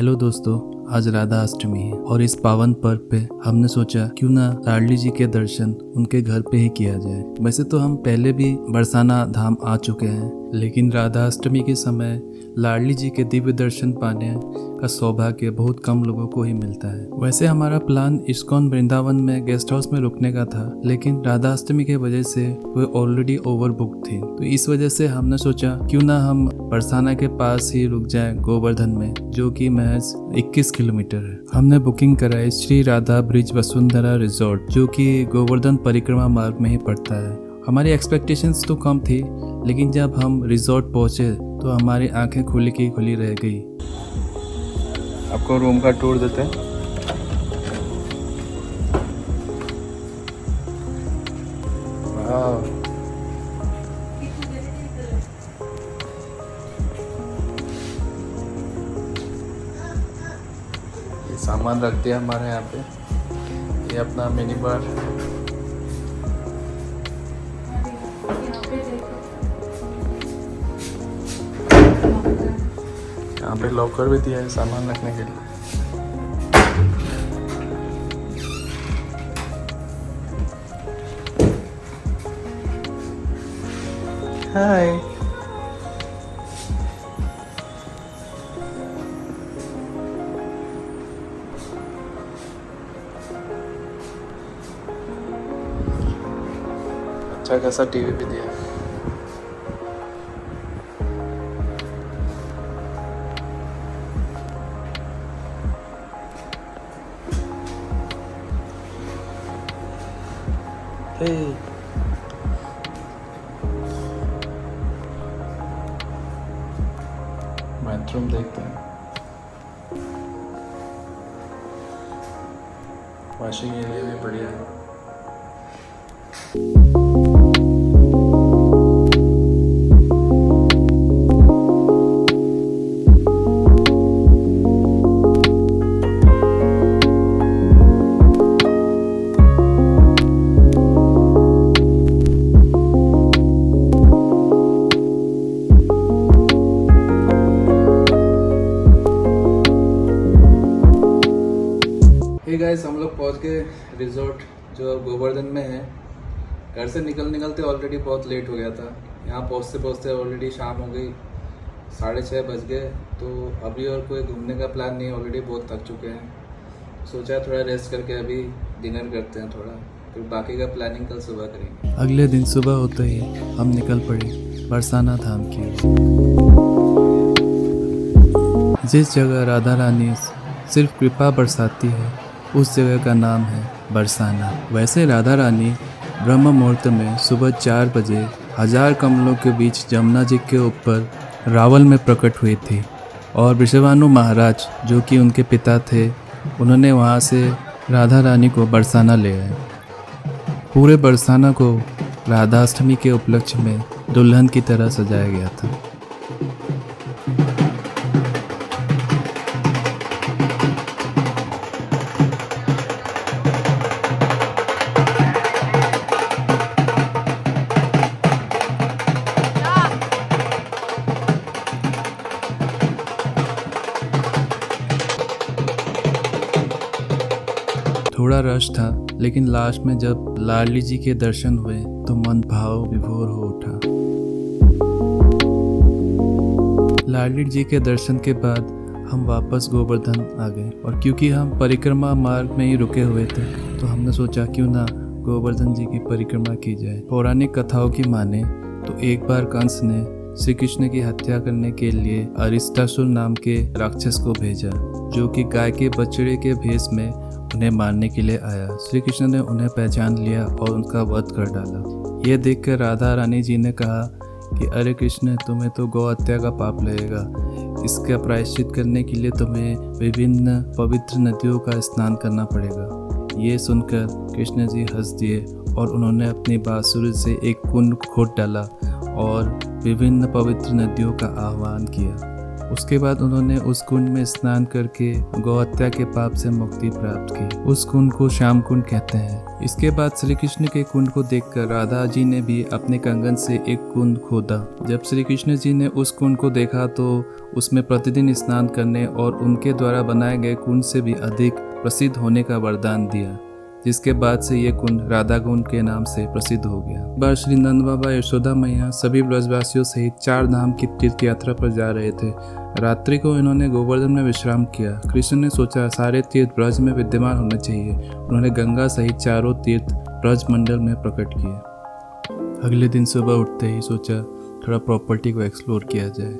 Hello दोस्तों, आज राधा अष्टमी है और इस पावन पर्व पे हमने सोचा क्यों ना लाडली जी के दर्शन उनके घर पे ही किया जाए। वैसे तो हम पहले भी बरसाना धाम आ चुके हैं, लेकिन राधा अष्टमी के समय लाडली जी के दिव्य दर्शन पाने का सौभाग्य बहुत कम लोगों को ही मिलता है। वैसे हमारा प्लान इस्कॉन वृंदावन में गेस्ट हाउस में रुकने का था, लेकिन राधा अष्टमी के वजह से वो ऑलरेडी ओवर बुक थी। तो इस वजह से हमने सोचा क्यों ना हम बरसाना के पास ही रुक जाएं गोवर्धन में, जो कि महज 21 किलोमीटर है। हमने बुकिंग कराई श्री राधा ब्रिज वसुंधरा रिजॉर्ट, जो कि गोवर्धन परिक्रमा मार्ग में ही पड़ता है। हमारी एक्सपेक्टेशंस तो कम थी, लेकिन जब हम रिजॉर्ट पहुंचे तो हमारी आंखें खुली की खुली रह गई। आपको रूम का टूर देते हैं। ये सामान रख दिया हमारे यहाँ पे। ये अपना मिनी बार, यहाँ पे लॉकर भी दिया है सामान रखने के लिए। हाय, अच्छा खासा टीवी भी दिया है। बाथरूम देखते हैं। वॉशिंग एरिया भी बढ़िया है। गाइस, हम लोग पहुंच गए रिजॉर्ट, जो गोवर्धन में है। घर से निकलते ऑलरेडी बहुत लेट हो गया था। यहाँ पहुँचते ऑलरेडी शाम हो गई, 6:30 बज गए। तो अभी और कोई घूमने का प्लान नहीं है, ऑलरेडी बहुत थक चुके हैं। सोचा थोड़ा रेस्ट करके अभी डिनर करते हैं थोड़ा, फिर बाकी का प्लानिंग कल सुबह करेंगे। अगले दिन सुबह होते ही हम निकल पड़े बरसाना धाम की। जिस जगह राधा रानी सिर्फ कृपा बरसाती है, उस जगह का नाम है बरसाना। वैसे राधा रानी ब्रह्म मुहूर्त में सुबह 4 बजे 1000 कमलों के बीच जमुना जी के ऊपर रावल में प्रकट हुई थी, और वृषभानु महाराज, जो कि उनके पिता थे, उन्होंने वहाँ से राधा रानी को बरसाना ले आए। पूरे बरसाना को राधाष्टमी के उपलक्ष्य में दुल्हन की तरह सजाया गया था। थोड़ा रश था, लेकिन लास्ट में जब लाडली जी के दर्शन हुए तो मन भाव विभोर हो उठा। लाडली जी के दर्शन के बाद हम वापस गोवर्धन आ गए, और क्योंकि हम परिक्रमा मार्ग में ही रुके हुए थे, तो हमने सोचा क्यों ना गोवर्धन जी की परिक्रमा की जाए। पौराणिक कथाओं की माने तो एक बार कंस ने श्री कृष्ण की हत्या करने के लिए अरिष्टासुर नाम के राक्षस को भेजा, जो कि गाय के बछड़े के भेष में उन्हें मारने के लिए आया। श्री कृष्ण ने उन्हें पहचान लिया और उनका वध कर डाला। यह देखकर राधा रानी जी ने कहा कि अरे कृष्ण, तुम्हें तो गौ हत्या का पाप लगेगा। इसका प्रायश्चित करने के लिए तुम्हें विभिन्न पवित्र नदियों का स्नान करना पड़ेगा। ये सुनकर कृष्ण जी हंस दिए और उन्होंने अपनी बांसुरी से एक कुंड खोद डाला और विभिन्न पवित्र नदियों का आह्वान किया। उसके बाद उन्होंने उस कुंड में स्नान करके गौ हत्या के पाप से मुक्ति प्राप्त की। उस कुंड को श्याम कुंड कहते हैं। इसके बाद श्री कृष्ण के कुंड को देखकर राधा जी ने भी अपने कंगन से एक कुंड खोदा। जब श्री कृष्ण जी ने उस कुंड को देखा तो उसमें प्रतिदिन स्नान करने और उनके द्वारा बनाए गए कुंड से भी अधिक प्रसिद्ध होने का वरदान दिया, जिसके बाद से ये कुंड राधा कुंड के नाम से प्रसिद्ध हो गया। बार श्री नंद बाबा, यशोदा मैया सभी ब्रजवासियों सहित 4 धाम की तीर्थ यात्रा पर जा रहे थे। रात्रि को इन्होंने गोवर्धन में विश्राम किया। कृष्ण ने सोचा सारे तीर्थ ब्रज में विद्यमान होने चाहिए। उन्होंने गंगा सहित चारों तीर्थ ब्रज मंडल में प्रकट किए। अगले दिन सुबह उठते ही सोचा थोड़ा प्रॉपर्टी को एक्सप्लोर किया जाए।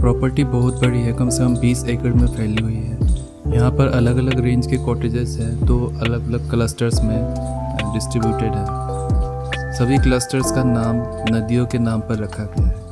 प्रॉपर्टी बहुत बड़ी है, कम से कम 20 एकड़ में फैली हुई है। यहाँ पर अलग अलग रेंज के कॉटेजेस हैं, 2 अलग अलग क्लस्टर्स में डिस्ट्रीब्यूटेड है। सभी क्लस्टर्स का नाम नदियों के नाम पर रखा गया है।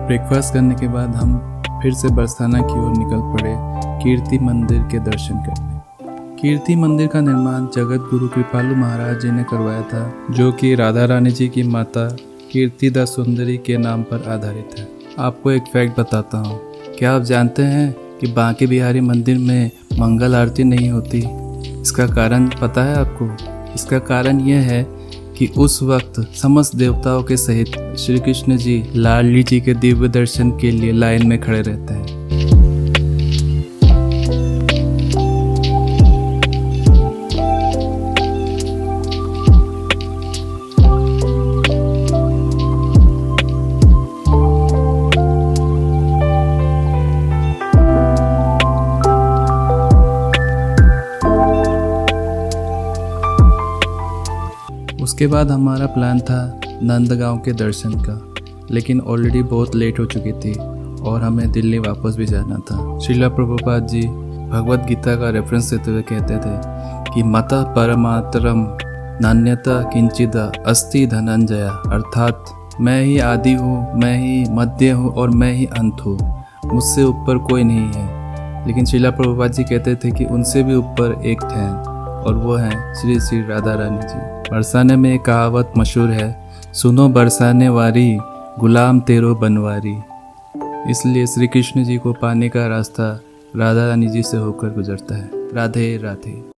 ब्रेकफास्ट करने के बाद हम फिर से बरसाना की ओर निकल पड़े कीर्ति मंदिर के दर्शन करने। कीर्ति मंदिर का निर्माण जगत गुरु कृपालु महाराज जी ने करवाया था, जो कि राधा रानी जी की माता कीर्ति दा सुंदरी के नाम पर आधारित है। आपको एक फैक्ट बताता हूँ, क्या आप जानते हैं कि बांके बिहारी मंदिर में मंगल आरती नहीं होती? इसका कारण पता है आपको? इसका कारण यह है कि उस वक्त समस्त देवताओं के सहित श्री कृष्ण जी लाडली जी के दिव्य दर्शन के लिए लाइन में खड़े रहते हैं। उसके बाद हमारा प्लान था नंदगांव के दर्शन का, लेकिन ऑलरेडी बहुत लेट हो चुकी थी और हमें दिल्ली वापस भी जाना था। श्रीला प्रभुपाद जी भगवत गीता का रेफरेंस देते हुए कहते थे कि मतः परमातरम नान्यता किंचिदा अस्ति धनंजया, अर्थात मैं ही आदि हूँ, मैं ही मध्य हूँ और मैं ही अंत हूँ, मुझसे ऊपर कोई नहीं है। लेकिन श्रीला प्रभुपाद जी कहते थे कि उनसे भी ऊपर एक थे और वो हैं श्री श्री राधा रानी जी। बरसाने में एक कहावत मशहूर है, सुनो बरसाने वारी गुलाम तेरो बनवारी। इसलिए श्री कृष्ण जी को पाने का रास्ता राधा रानी जी से होकर गुजरता है। राधे राधे।